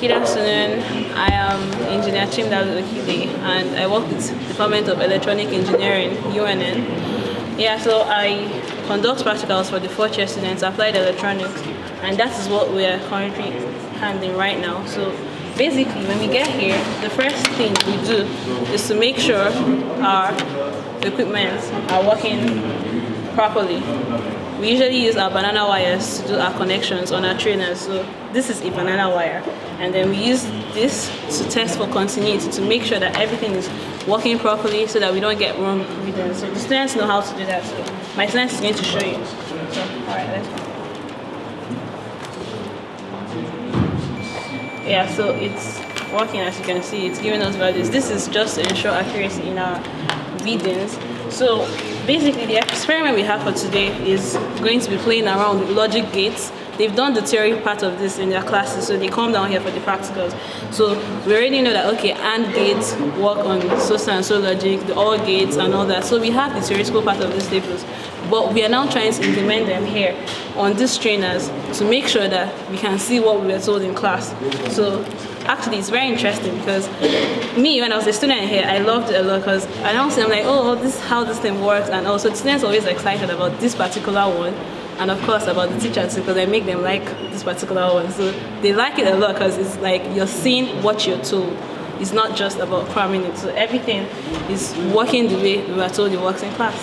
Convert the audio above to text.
Good afternoon. I am Engineer Chimdalu Okide, and I work with the Department of Electronic Engineering, UNN. Yeah, so I conduct practicals for the fourth year students, applied electronics, and that is what we are currently handling right now. So basically, when we get here, the first thing we do is to make sure our equipment are working properly. We usually use our banana wires to do our connections on our trainers. So this is a banana wire, and then we use this to test for continuity to make sure that everything is working properly so that we don't get wrong readings. So the students know how to do that. So my students is going to show you. So all right, let's go. Yeah, so it's working as you can see. It's giving us values. This is just to ensure accuracy in our readings. So basically the experiment we have for today is going to be playing around with logic gates. They've done the theory part of this in their classes, so they come down here for the practicals. So we already know that, okay, AND gates work on so and so logic, the OR gates and all that. So we have the theoretical part of these tables, but we are now trying to implement them here on these trainers to make sure that we can see what we were told in class. So actually it's very interesting because me, when I was a student here, I loved it a lot because I now see I'm like, oh, this is how this thing works, and also the students are always excited about this particular one, and of course about the teachers because I make them like this particular one. So they like it a lot because it's like you're seeing what you're told. It's not just about cramming it. So everything is working the way we were told it works in class.